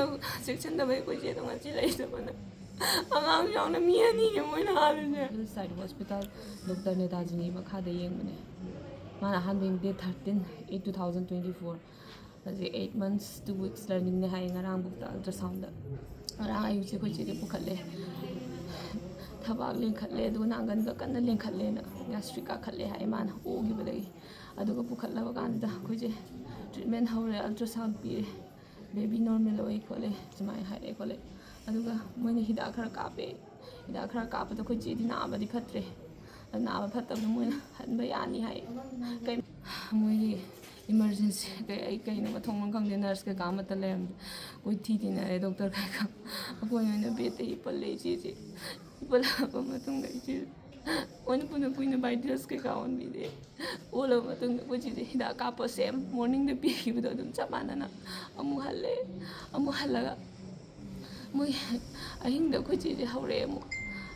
ꯃꯣꯏꯅ ꯆꯦꯛꯁꯤꯟꯗꯕꯩ ꯑꯩꯈꯣꯏ ꯆꯦꯗꯣ ꯉꯁꯤ ꯂꯩꯇꯕꯅ ꯑꯉꯥꯡ ꯌꯥꯎꯅ ꯃꯤ ꯑꯅꯤꯅꯦ ꯃꯣꯏꯅ ꯍꯥꯜꯂꯤꯁꯦ ꯍꯤꯜꯁꯥꯏꯠ ꯍꯣꯁꯄꯤꯇꯥꯜ ꯗꯣꯛꯇꯔ ꯅꯦꯇꯥꯖꯤꯅꯤ ꯃꯈꯥꯗ ꯌꯦꯡꯕꯅꯦ ꯃꯥꯅ ꯑꯍꯥꯟꯕ ꯗꯦꯠ 13/8/2024 ꯍꯧꯖꯤꯛ 8 months 2 weeks ꯂꯔꯅꯤꯡꯅꯦ ꯍꯥꯏꯌꯦ ꯉꯔꯥꯡꯕꯨꯛꯇ ꯑꯜꯇ꯭ꯔꯥꯁꯥꯎꯟꯗ ꯉꯔꯥꯡ ꯑꯌꯨꯛꯁꯦ ꯑꯩꯈꯣꯏ ꯆꯦꯗꯤ ꯄꯨꯈꯠꯂꯦ ꯊꯕꯥꯛ ꯂꯦꯡꯈꯠꯂꯦ ꯑꯗꯨꯒ ꯅꯥꯡꯒꯟꯒ ꯀꯟꯅ ꯂꯦꯡꯈꯠꯂꯦꯅ ꯒ꯭ꯌꯥꯁꯇ꯭रिꯛ ꯀꯥꯈꯠꯂꯦ ꯍꯥꯏ ꯃꯥꯅ ꯑꯣꯈꯤꯕꯗꯒꯤ ꯑꯗꯨꯒ ꯄꯨꯈꯠꯂꯕ ꯀꯥꯟꯗ ꯑꯩꯈꯣꯏꯁꯦ ꯇ꯭ꯔꯤꯠꯃꯦꯟ ꯍꯧꯔꯦ ꯑꯜꯇ꯭ꯔꯥꯁꯥꯎꯟ ꯄꯤꯔꯦ ꯕꯦꯕꯤ ꯅꯣꯔꯃꯦꯜ ꯑꯣꯏ ꯈꯣꯠꯂꯦ ꯁꯨꯃꯥꯏꯅ ꯍꯥꯏꯔꯛꯑꯦ ꯈꯣꯠꯂꯦ ꯑꯗꯨꯒ ꯃꯣꯏꯅ ꯍꯤꯗꯥꯛ ꯈꯔ ꯀꯥꯞꯄꯦ ꯍꯤꯗꯥꯛ ꯈꯔ ꯀꯥꯞꯄꯗ ꯑꯩꯈꯣꯏ ꯆꯦꯗꯤ ꯅꯥꯕꯗꯤ ꯐꯠꯇ꯭ꯔꯦ ꯅꯥꯕ ꯐꯠꯇꯕꯗ ꯃꯣꯏꯅ ꯍꯟꯕ ꯌꯥꯅꯤ ꯍꯥꯏ ꯃꯣꯏꯒꯤ ꯏꯃꯥꯔꯖꯦꯟꯁꯤ ꯑꯩ ꯀꯩꯅꯣ ꯃꯊꯣꯡ ꯃꯔꯝ ꯈꯪꯗꯦ ꯅꯔꯁ ꯀꯩꯀꯥ ꯑꯃꯠꯇ ꯂꯩꯔꯝꯗꯦ ꯑꯩꯈꯣꯏ ꯊꯤꯅꯔꯦ ꯗꯣꯛꯇꯔ ꯀꯩꯀꯥ ꯑꯩꯈꯣꯏ ꯑꯣꯏꯅ ꯕꯦꯠꯇ ꯍꯤꯞꯄꯜꯂꯦ ꯏꯆꯦꯁꯦ ꯍꯤꯞꯄꯜꯂꯛꯑꯕ ꯃꯇꯨꯡꯗ ꯏꯆꯦ ꯃꯣꯏꯅ ꯀꯨꯏꯅ ꯚꯥꯏꯇ꯭ꯔꯁ ꯀꯩꯀꯥ ꯑꯣꯟꯕꯤꯗꯦ ꯑꯣꯜꯂꯕ ꯃꯇꯨꯡꯗ ꯑꯩꯈꯣꯏ ꯆꯦꯁꯦ ꯍꯤꯗꯥꯛ ꯀꯥꯞꯄ ꯁꯦꯝ ꯃꯣꯔꯅꯤꯡꯗ ꯄꯤꯈꯤꯕꯗꯣ ꯑꯗꯨꯝ ꯆꯞ ꯃꯥꯟꯅꯅ ꯑꯃꯨꯛ ꯍꯜꯂꯦ ꯑꯃꯨꯛ ꯍꯜꯂꯒ ꯃꯣꯏ ꯑꯍꯤꯡꯗ ꯑꯩꯈꯣꯏ ꯆꯦꯁꯦ ꯍꯧꯔꯛꯑꯦ ꯑꯃꯨꯛ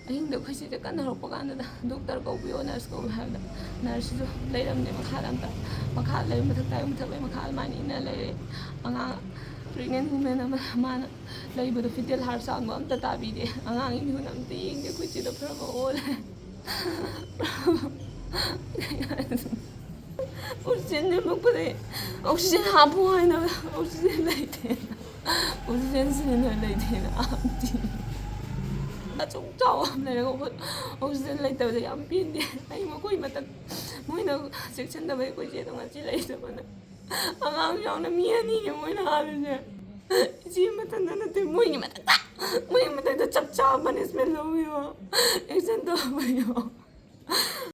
ꯑꯍꯤꯡꯗ ꯑꯩꯈꯣꯏ ꯆꯦꯁꯦ ꯀꯟꯅ ꯍꯧꯔꯛꯄ ꯀꯥꯟꯗ ꯗꯣꯛꯇꯔ ꯀꯧꯕꯤꯌꯣ ꯅꯔꯁ ꯀꯧꯕꯤꯌꯣ ꯍꯥꯏꯕꯗ ꯅꯔꯁꯁꯤꯁꯨ ꯂꯩꯔꯝꯗꯦ ꯃꯈꯥꯗ ꯑꯝꯇ ꯃꯈꯥ ꯂꯩ ꯃꯊꯛ ꯇꯥꯏ ꯃꯊꯛ ꯂꯩ ꯃꯈꯥ ꯑꯗꯨꯃꯥꯏꯅ ꯏꯟꯅ ꯂꯩꯔꯦ ꯑꯉꯥꯡ ꯄ꯭ꯔꯦꯒꯅꯦꯟ ꯋꯨꯃꯦꯟ ꯑꯃ ꯃꯥꯅ ꯂꯩꯕꯗꯣ ꯐꯤꯇꯦꯜ ꯍꯥꯔꯠ ꯁꯥꯎꯟꯕ ꯑꯝꯇ ꯇꯥꯕꯤꯗꯦ ꯑꯉꯥꯡꯒꯤ ꯃꯤꯍꯨꯟ ꯑꯝꯇ ꯌꯦꯡꯗꯦ ꯑꯩꯈꯣꯏ ꯆꯦꯗꯣ ꯐꯔꯕ ꯑꯣꯜꯂꯦ ꯑꯣꯛꯁꯤꯖꯦꯟ ꯅꯦꯝꯃꯛꯄꯗꯒꯤ ꯑꯣꯛꯁꯤꯖꯦꯟ ꯍꯥꯞꯄꯨ ꯍꯥꯏꯅ ꯑꯣꯛꯁꯤꯖꯦꯟ ꯂꯩꯇꯦ ꯑꯣꯛꯁꯤꯖꯦꯟ ꯁꯤꯂꯤꯟꯗꯔ ꯂꯩꯇꯦꯅ ꯑꯆꯧ ꯆꯥꯎꯕ ꯑꯃ ꯂꯩꯔꯒ ꯑꯣꯛꯁꯤꯖꯦꯟ ꯂꯩꯇꯕꯗ ꯌꯥꯝ ꯄꯦꯟꯗꯦ ꯑꯩ ꯃꯈꯣꯏ ꯃꯊꯛ ꯃꯣꯏꯅ ꯆꯦꯛꯁꯤꯟꯗꯕꯩ ꯑꯩꯈꯣꯏ ꯆꯦꯗꯣ ꯉꯁꯤ ꯂꯩꯇꯕꯅ ꯑꯉꯥꯡ ꯌꯥꯎꯅ ꯃꯤ ꯑꯅꯤꯅꯦ ꯃꯣꯏꯅ ꯍꯥꯜꯂꯤꯁꯦ ꯏꯆꯦ ꯃꯊꯟꯇ ꯅꯠꯇꯦ ꯃꯣꯏꯒꯤ ꯃꯊꯛꯇ ꯆꯞ ꯆꯥꯕ ꯄꯅꯤꯁꯃꯦꯟ ꯂꯧꯕꯤꯌꯣ ꯑꯦꯛꯁꯟ ꯇꯧꯕꯤꯌꯣ